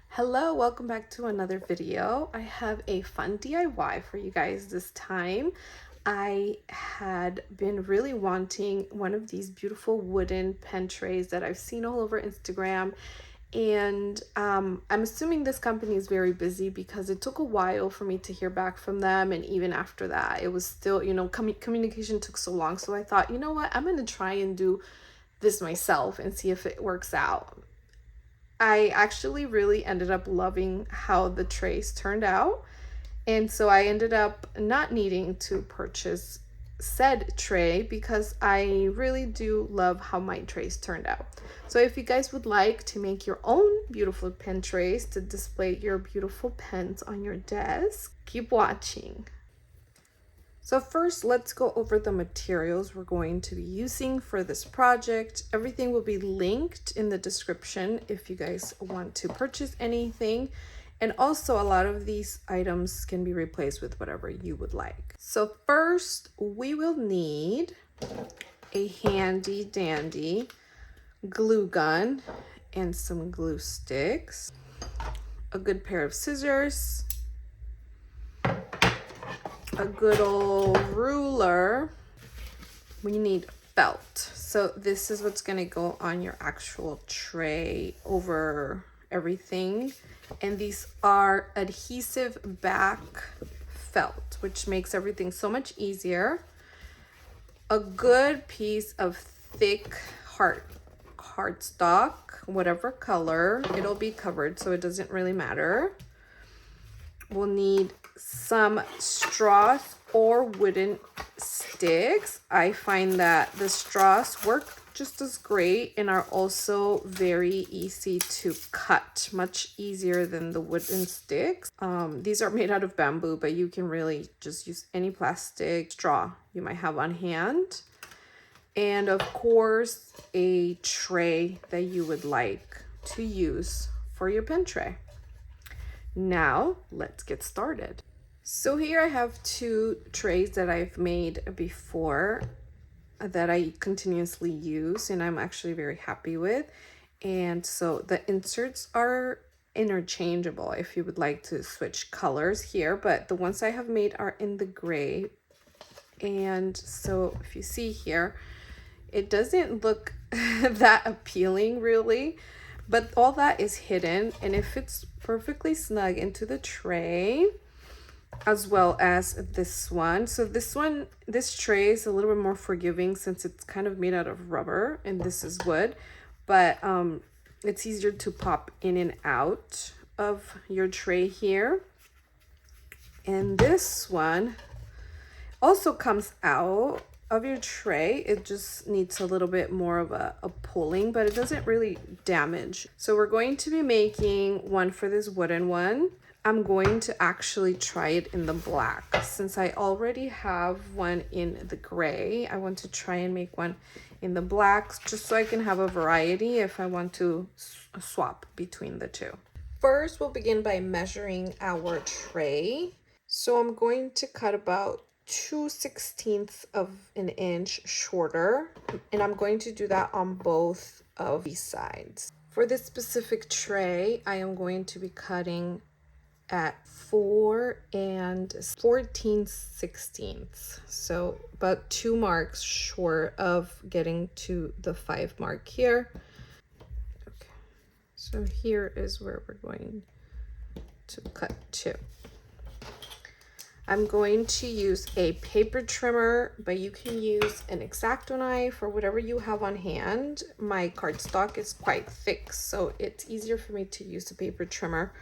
Hello, welcome back to another video. I have a fun DIY for you guys this time. I had been really wanting one of these beautiful wooden pen trays that I've seen all over Instagram, and I'm assuming this company is very busy because it took a while for me to hear back from them, and even after that it was still, communication took so long. So I thought, you know what, I'm gonna try and do this myself and see if it works out. I actually really ended up loving how the trays turned out. And so I ended up not needing to purchase said tray because I really do love how my trays turned out. So if you guys would like to make your own beautiful pen trays to display your beautiful pens on your desk, keep watching. So first, let's go over the materials we're going to be using for this project. Everything will be linked in the description if you guys want to purchase anything. And also, a lot of these items can be replaced with whatever you would like. So first, we will need a handy dandy glue gun and some glue sticks, a good pair of scissors, a good old ruler. We need felt. So this is what's gonna go on your actual tray over everything. And these are adhesive back felt, which makes everything so much easier. A good piece of thick cardstock, whatever color, it'll be covered, so it doesn't really matter. We'll need some straws or wooden sticks. I find that the straws work just as great and are also very easy to cut, much easier than the wooden sticks. These are made out of bamboo, but you can really just use any plastic straw you might have on hand. And of course, a tray that you would like to use for your pen tray. Now, let's get started. So here I have two trays that I've made before that I continuously use and I'm actually very happy with. And so the inserts are interchangeable if you would like to switch colors here, but the ones I have made are in the gray. And so if you see here, it doesn't look that appealing really, but all that is hidden and it fits perfectly snug into the tray, as well as this one. So this tray is a little bit more forgiving since it's kind of made out of rubber and this is wood, but it's easier to pop in and out of your tray here. And this one also comes out of your tray. It just needs a little bit more of a pulling, but it doesn't really damage. So we're going to be making one for this wooden one. I'm going to actually try it in the black. Since I already have one in the gray, I want to try and make one in the blacks just so I can have a variety if I want to swap between the two. First, we'll begin by measuring our tray. So I'm going to cut about 2/16 of an inch shorter, and I'm going to do that on both of these sides. For this specific tray, I am going to be cutting at 4 14/16, so about 2 marks short of getting to the 5 mark here. Okay, so here is where we're going to cut to. I'm going to use a paper trimmer, but you can use an X-Acto knife or whatever you have on hand. My cardstock is quite thick, so it's easier for me to use a paper trimmer.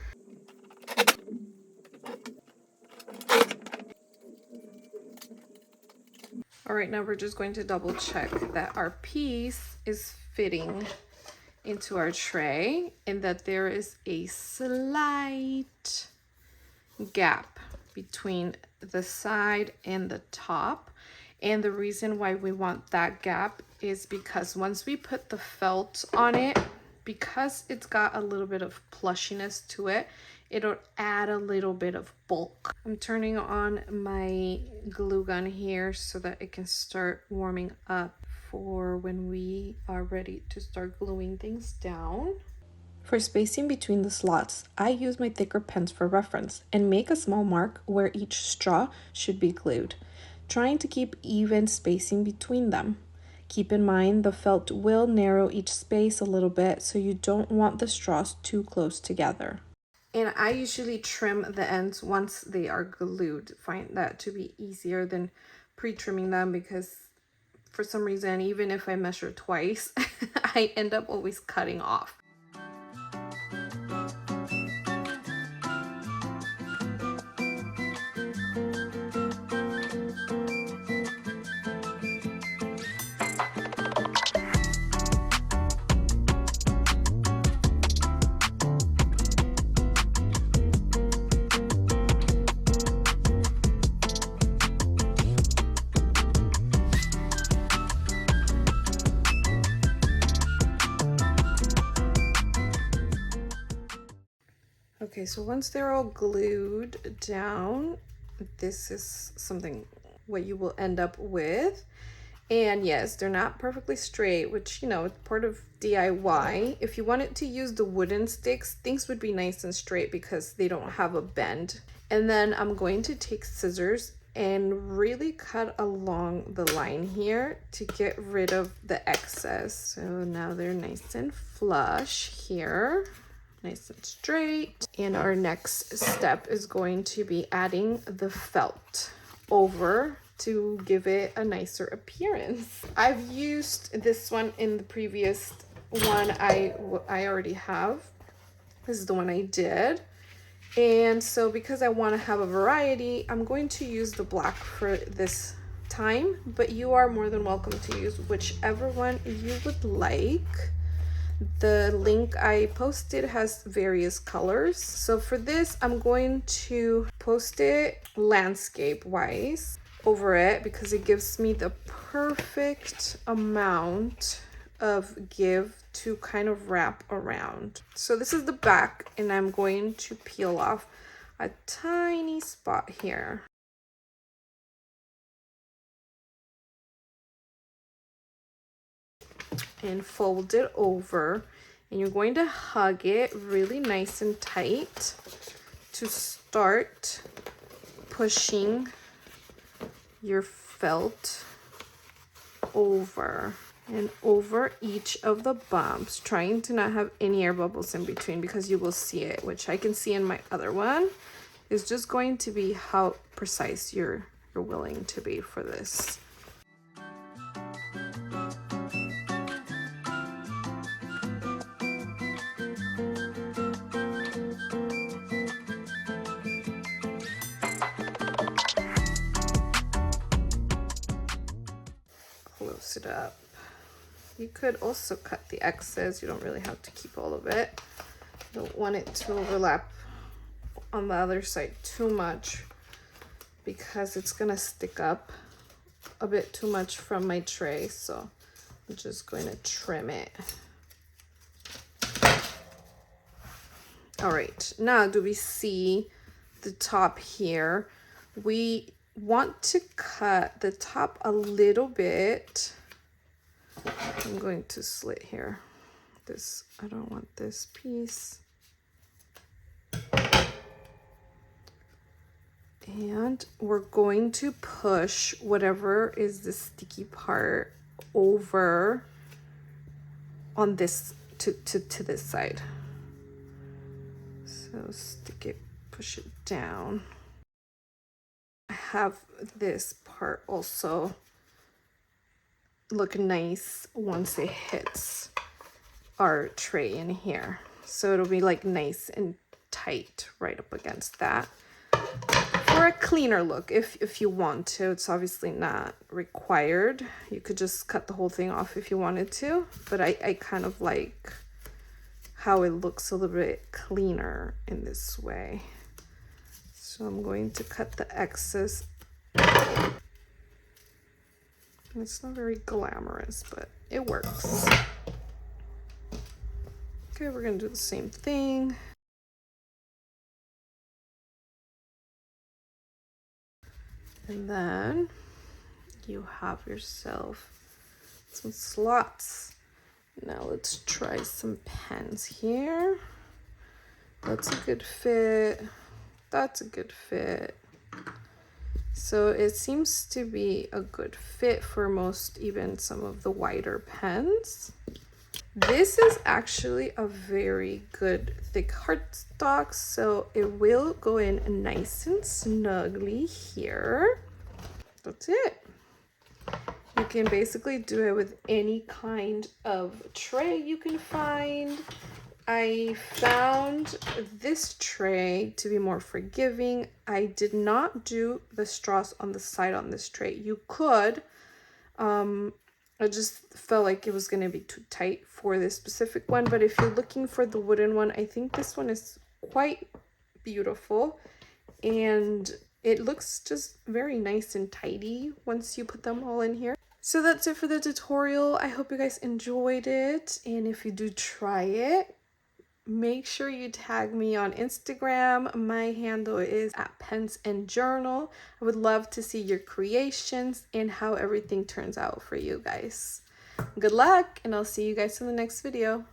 All right, now we're just going to double check that our piece is fitting into our tray and that there is a slight gap between the side and the top. And the reason why we want that gap is because once we put the felt on it, because it's got a little bit of plushiness to it, it'll add a little bit of bulk. I'm turning on my glue gun here so that it can start warming up for when we are ready to start gluing things down. For spacing between the slots, I use my thicker pens for reference and make a small mark where each straw should be glued, trying to keep even spacing between them. Keep in mind the felt will narrow each space a little bit, so you don't want the straws too close together. And I usually trim the ends once they are glued. Find that to be easier than pre-trimming them, because for some reason, even if I measure twice, I end up always cutting off. Okay, so once they're all glued down, this is what you will end up with. And yes, they're not perfectly straight, which, you know, it's part of DIY. If you wanted to use the wooden sticks, things would be nice and straight because they don't have a bend. And then I'm going to take scissors and really cut along the line here to get rid of the excess. So now they're nice and flush here. Nice and straight. And our next step is going to be adding the felt over to give it a nicer appearance. I've used this one in the previous one I already have. This is the one I did. And so because I want to have a variety, I'm going to use the black for this time, but you are more than welcome to use whichever one you would like. The link I posted has various colors. So for this, I'm going to post it landscape wise over it because it gives me the perfect amount of give to kind of wrap around. So this is the back, and I'm going to peel off a tiny spot here. And fold it over, and you're going to hug it really nice and tight to start pushing your felt over and over each of the bumps, trying to not have any air bubbles in between, because you will see it, which I can see in my other one. Is just going to be how precise you're willing to be for this. Close it up. You could also cut the excess. You don't really have to keep all of it. You don't want it to overlap on the other side too much, because it's gonna stick up a bit too much from my tray. So I'm just going to trim it. All right, now do we see the top here? We want to cut the top a little bit. I'm going to slit here. I don't want this piece. And we're going to push whatever is the sticky part over on this to this side. So stick it, push it down. I have this part also look nice once it hits our tray in here. So it'll be like nice and tight right up against that. For a cleaner look, if you want to. It's obviously not required. You could just cut the whole thing off if you wanted to, but I kind of like how it looks a little bit cleaner in this way. So I'm going to cut the excess. It's not very glamorous, but it works. Okay, we're gonna do the same thing. And then you have yourself some slots. Now let's try some pens here. That's a good fit. That's a good fit. So it seems to be a good fit for most, even some of the wider pens. This is actually a very good thick cardstock, so it will go in nice and snugly here. That's it. You can basically do it with any kind of tray you can find. I found this tray to be more forgiving. I did not do the straws on the side on this tray. You could. I just felt like it was going to be too tight for this specific one. But if you're looking for the wooden one, I think this one is quite beautiful. And it looks just very nice and tidy once you put them all in here. So that's it for the tutorial. I hope you guys enjoyed it. And if you do try it, make sure you tag me on Instagram. My handle is @pensandjournal. I would love to see your creations and how everything turns out for you guys. Good luck, and I'll see you guys in the next video.